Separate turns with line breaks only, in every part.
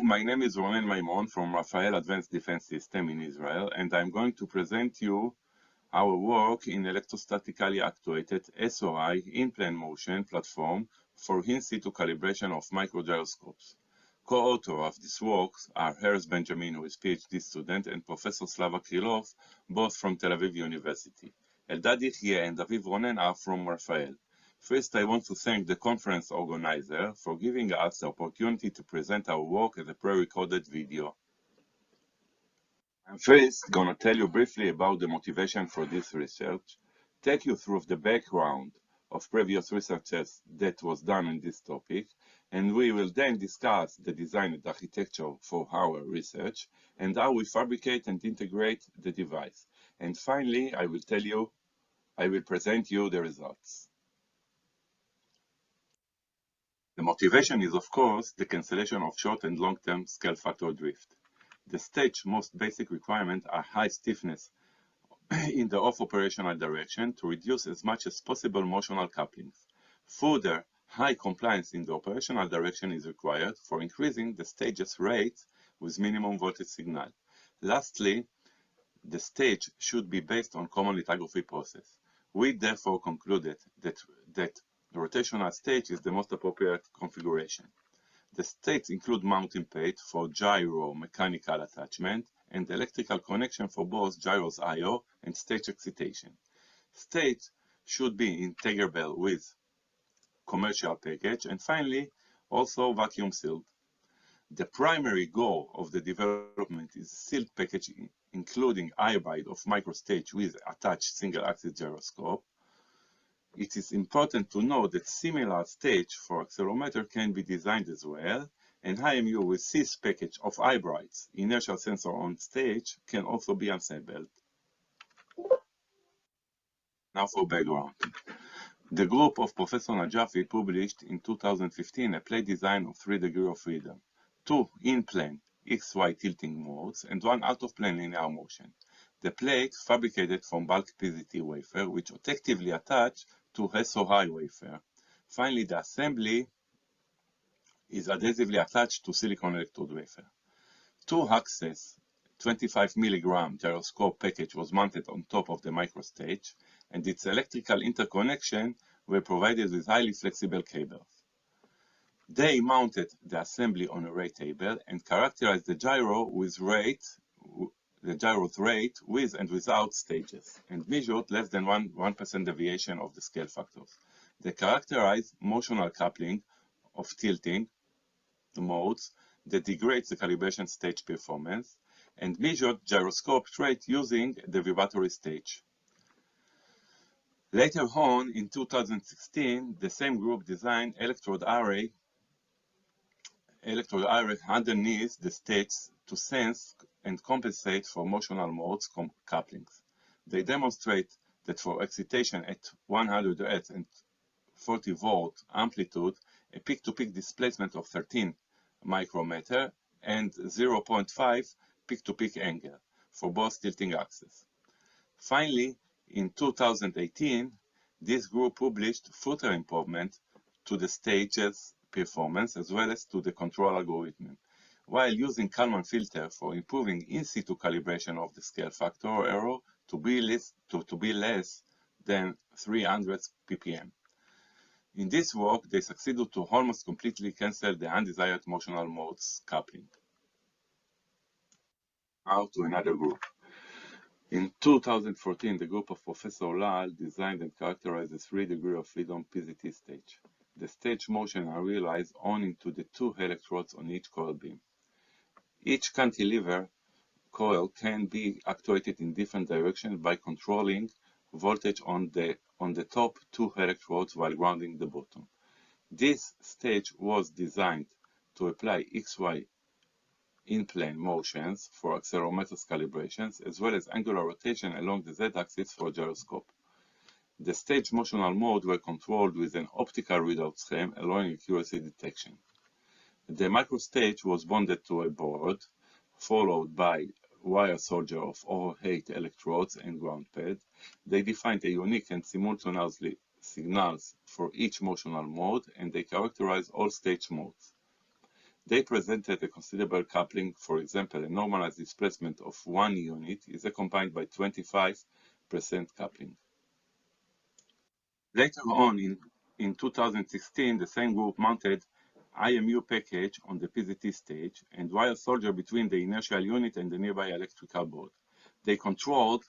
My name is Ronen Maimon from RAFAEL Advanced Defense System in Israel, and I'm going to present you our work in electrostatically actuated SOI in-plane motion platform for in-situ calibration of microgyroscopes. Co-author of this work are Erez Benjamin, who is PhD student, and Professor Slava Krylov, both from Tel Aviv University. Eldad, Yichie, and Aviv Ronen are from RAFAEL. First, I want to thank the conference organizer for giving us the opportunity to present our work as a pre-recorded video. I'm first going to tell you briefly about the motivation for this research, take you through the background of previous researches that was done on this topic, and we will then discuss the design and architecture for our research, and how we fabricate and integrate the device. And finally, I will present you the results. The motivation is, of course, the cancellation of short and long-term scale factor drift. The stage most basic requirements are high stiffness in the off-operational direction to reduce as much as possible motional couplings. Further, high compliance in the operational direction is required for increasing the stage's rate with minimum voltage signal. Lastly, the stage should be based on common lithography process. We therefore concluded that the rotational stage is the most appropriate configuration. The states include mounting plate for gyro mechanical attachment and electrical connection for both gyro's I/O and stage excitation. State should be integrable with commercial package, and finally also vacuum sealed. The primary goal of the development is sealed packaging, including hybrid of microstage with attached single-axis gyroscope. It is important to know that similar stage for accelerometer can be designed as well, and IMU with CIS package of hybrids, inertial sensor on stage, can also be assembled. Now for background. The group of Professor Najafi published in 2015 a plate design of 3 degrees of freedom, 2 in-plane XY tilting modes, and 1 out-of-plane linear motion. The plate fabricated from bulk PZT wafer, which effectively attached to SOI wafer. Finally, the assembly is adhesively attached to silicon electrode wafer. 2-axis 25 mg gyroscope package was mounted on top of the microstage, and its electrical interconnection were provided with highly flexible cables. They mounted the assembly on array table and characterized the gyro with the gyro's rate with and without stages, and measured less than 1% deviation of the scale factors. They characterized motional coupling of tilting modes that degrades the calibration stage performance, and measured gyroscope rate using the vibratory stage. Later on, in 2016, the same group designed electrode array underneath the stages to sense and compensate for motional modes couplings. They demonstrate that for excitation at 100 Hz and 40 volt amplitude, a peak-to-peak displacement of 13 micrometer and 0.5 peak-to-peak angle for both tilting axes. Finally, in 2018, this group published further improvement to the stage's performance as well as to the control algorithm, while using Kalman filter for improving in-situ calibration of the scale factor error to be less than 300 ppm. In this work, they succeeded to almost completely cancel the undesired motional modes coupling. Now to another group. In 2014, the group of Professor Lal designed and characterized the 3 degrees of freedom PZT stage. The stage motion are realized only to the 2 electrodes on each coil beam. Each cantilever coil can be actuated in different directions by controlling voltage on the top 2 electrodes while grounding the bottom. This stage was designed to apply XY in-plane motions for accelerometer calibrations, as well as angular rotation along the z-axis for gyroscope. The stage motional mode were controlled with an optical readout scheme, allowing accuracy detection. The microstage was bonded to a board, followed by wire solder of all 8 electrodes and ground pad. They defined a unique and simultaneous signals for each motional mode, and they characterize all stage modes. They presented a considerable coupling. For example, a normalized displacement of 1 unit is accompanied by 25% coupling. Later on, in 2016, the same group mounted IMU package on the PZT stage and wire solder between the inertial unit and the nearby electrical board. They controlled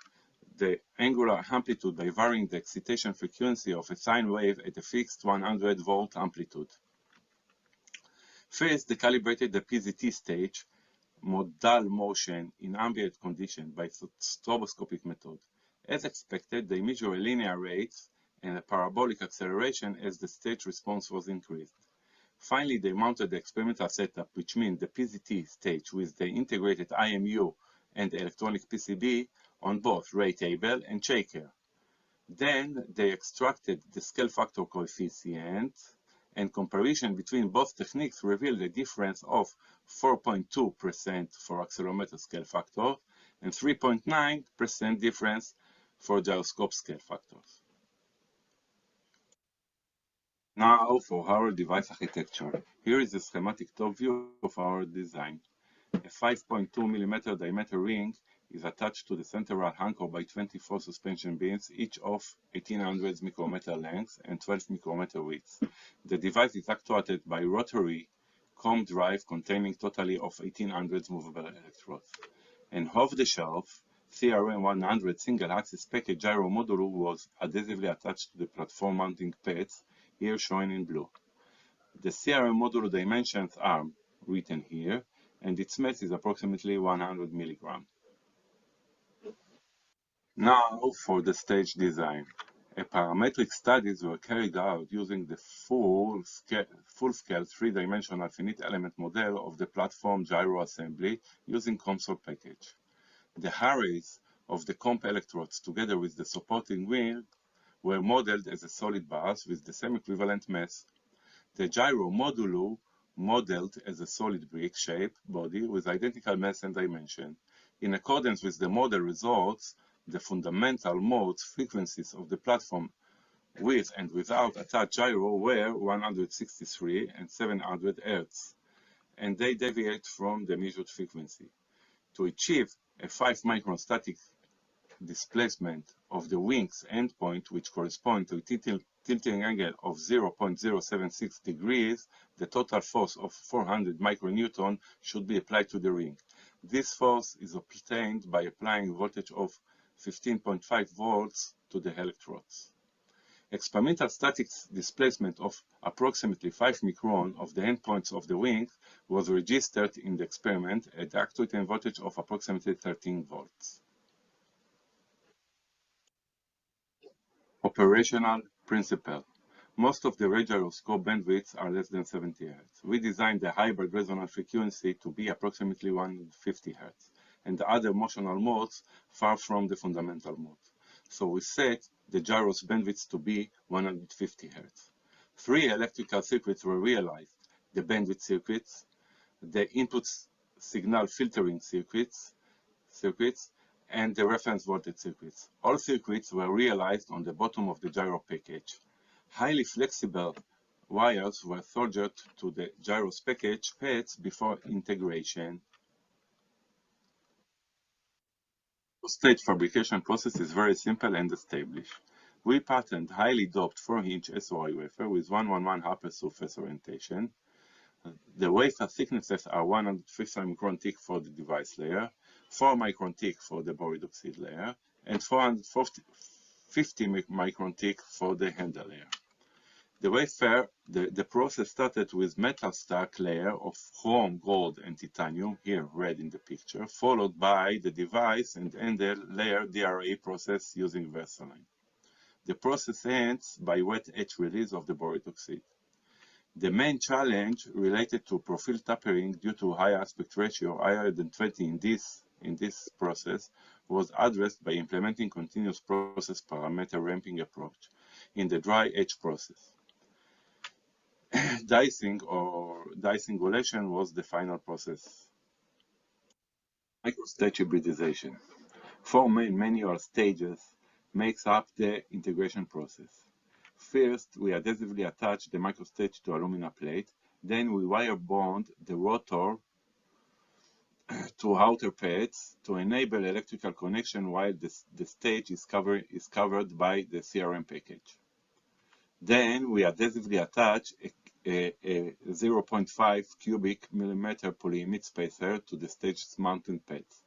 the angular amplitude by varying the excitation frequency of a sine wave at a fixed 100-volt amplitude. First, they calibrated the PZT stage modal motion in ambient conditions by stroboscopic method. As expected, they measured linear rates and a parabolic acceleration as the stage response was increased. Finally, they mounted the experimental setup, which means the PZT stage with the integrated IMU and electronic PCB on both rate table and shaker. Then they extracted the scale factor coefficient, and comparison between both techniques revealed a difference of 4.2% for accelerometer scale factor and 3.9% difference for gyroscope scale factors. Now for our device architecture. Here is a schematic top view of our design. A 5.2 mm diameter ring is attached to the central anchor by 24 suspension beams, each of 1800 micrometer length and 12 micrometer width. The device is actuated by rotary comb drive containing totally of 1800 movable electrodes. An off-the-shelf CRM100 single-axis package gyro module was adhesively attached to the platform mounting pads, here shown in blue. The CRM module dimensions are written here, and its mass is approximately 100 milligrams. Now for the stage design. Parametric studies were carried out using the full-scale three-dimensional finite element model of the platform gyro assembly using COMSOL package. The arrays of the comp electrodes together with the supporting wheel were modeled as a solid bars with the same equivalent mass. The gyro modulo modeled as a solid brick shape body with identical mass and dimension. In accordance with the model results, the fundamental modes frequencies of the platform with and without attached gyro were 163 and 700 Hz, and they deviate from the measured frequency. To achieve a 5 micron static displacement of the wing's endpoint, which correspond to a tilting angle of 0.076 degrees, the total force of 400 micronewton should be applied to the ring. This force is obtained by applying voltage of 15.5 volts to the electrodes. Experimental static displacement of approximately 5 micron of the endpoints of the wing was registered in the experiment at the actuating voltage of approximately 13 volts. Operational principle. Most of the gyroscope bandwidths are less than 70 Hz. We designed the hybrid resonant frequency to be approximately 150 Hz, and the other motional modes far from the fundamental mode. So we set the gyros bandwidth to be 150 Hz. 3 electrical circuits were realized: the bandwidth circuits, the input signal filtering circuits, and the reference voltage circuits. All circuits were realized on the bottom of the gyro package. Highly flexible wires were soldered to the gyros package pads before integration. The stage fabrication process is very simple and established. We patented highly doped 4-inch SOI wafer with 111 upper surface orientation. The wafer thicknesses are 150 micron thick for the device layer, 4 micron thick for the boridoxide layer, and 450 micron thick for the handle layer. The wafer, the process started with metal stack layer of chrome, gold, and titanium, here red in the picture, followed by the device and handle layer DRA process using Versaline. The process ends by wet etch release of the boridoxide. The main challenge related to profile tapering due to high aspect ratio, higher than 20 in this process, was addressed by implementing continuous process parameter ramping approach in the dry etch process. Dicing or dicingulation was the final process. Microstage hybridization. 4 main manual stages makes up the integration process. First, we adhesively attach the microstage to alumina plate. Then we wire bond the rotor to outer pads to enable electrical connection while the stage is covered by the CRM package. Then we adhesively attach a 0.5 cubic millimeter polyimide spacer to the stage's mounting pads.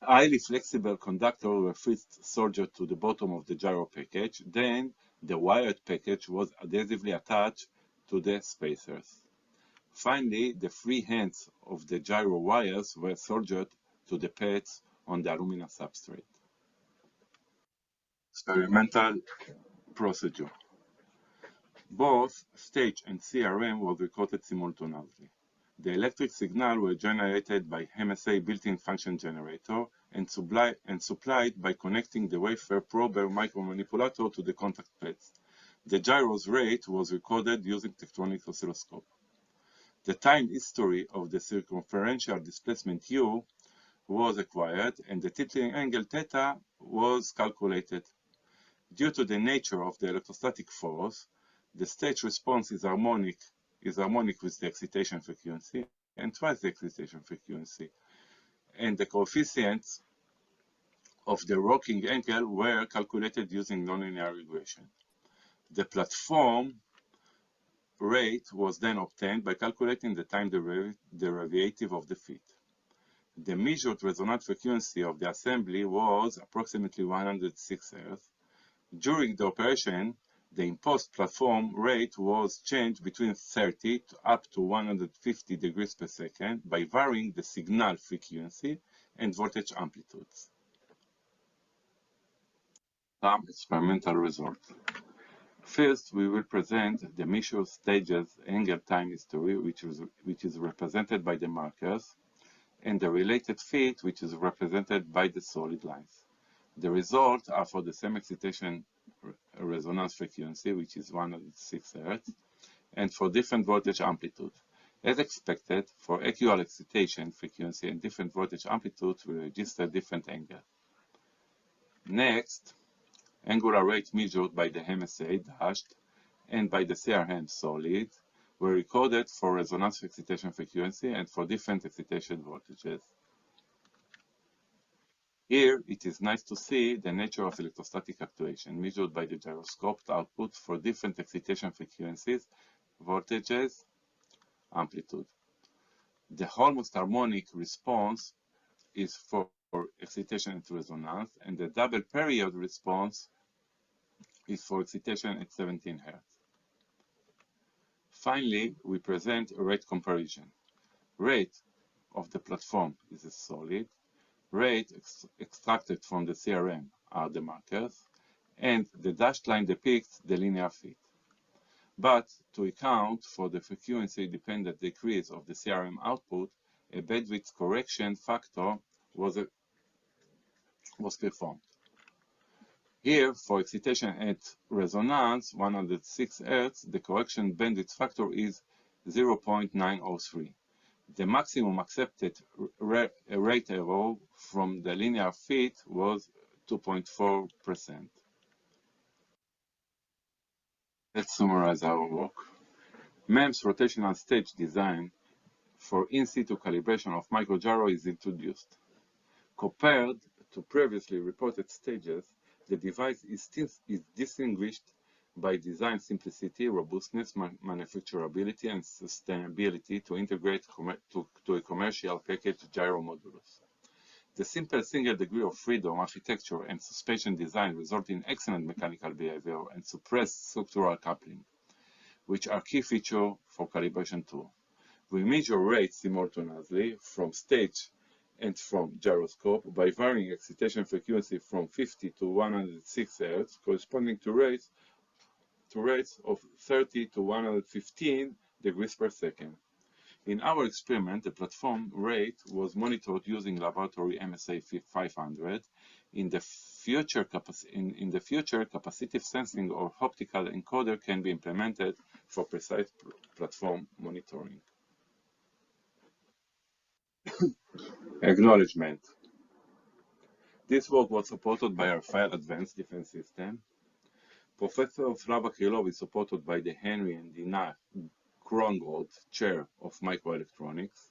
Highly flexible conductor were first soldered to the bottom of the gyro package. Then the wired package was adhesively attached to the spacers. Finally, the free ends of the gyro wires were soldered to the pads on the aluminum substrate. Experimental procedure. Both stage and CRM were recorded simultaneously. The electric signal were generated by MSA built-in function generator and supplied by connecting the wafer prober micromanipulator to the contact pads. The gyro's rate was recorded using Tektonic oscilloscope. The time history of the circumferential displacement U was acquired and the tilting angle theta was calculated. Due to the nature of the electrostatic force, the stage response is harmonic with the excitation frequency and twice the excitation frequency, and the coefficients of the rocking angle were calculated using nonlinear regression. The platform rate was then obtained by calculating the time derivative of the fit. The measured resonant frequency of the assembly was approximately 106 Hz. During the operation, the imposed platform rate was changed between 30 to up to 150 degrees per second by varying the signal frequency and voltage amplitudes. Some experimental results. First, we will present the measured stages angle time history, which is represented by the markers, and the related fit, which is represented by the solid lines. The results are for the same excitation resonance frequency, which is 106 Hz, and for different voltage amplitude. As expected, for equal excitation frequency and different voltage amplitude, we register different angles. Next, angular rate measured by the MSA dashed and by the CRM solid were recorded for resonance excitation frequency and for different excitation voltages. Here, it is nice to see the nature of electrostatic actuation measured by the gyroscope output for different excitation frequencies, voltages, amplitude. The almost harmonic response is for excitation at resonance, and the double period response is for excitation at 17 Hz. Finally, we present a rate comparison. Rate of the platform is a solid. Rate extracted from the CRM are the markers, and the dashed line depicts the linear fit. But to account for the frequency-dependent decrease of the CRM output, a bandwidth correction factor was performed. Here, for excitation at resonance 106 Hz, the correction bandwidth factor is 0.903. The maximum accepted rate error from the linear fit was 2.4%. Let's summarize our work. MEMS rotational stage design for in-situ calibration of microgyro is introduced. Compared to previously reported stages, the device is distinguished by design simplicity, robustness, manufacturability, and sustainability to integrate to a commercial package gyro modulus. The simple single degree of freedom architecture and suspension design result in excellent mechanical behavior and suppressed structural coupling, which are key features for calibration tool. We measure rates simultaneously from stage and from gyroscope by varying excitation frequency from 50 to 106 Hz, corresponding to rates of 30 to 115 degrees per second. In our experiment, the platform rate was monitored using laboratory MSA 500. In the future, capacitive sensing or optical encoder can be implemented for precise platform monitoring. Acknowledgement. This work was supported by RAFAEL Advanced Defense System. Professor Slava Krylov is supported by the Henry and Dina Krongold, Chair of Microelectronics.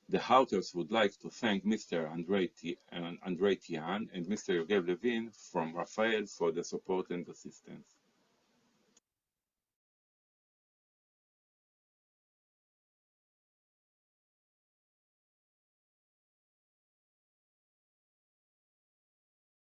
The authors would like to thank Mr. Andrei Tian and Mr. Yogev Levin from RAFAEL for the support and assistance.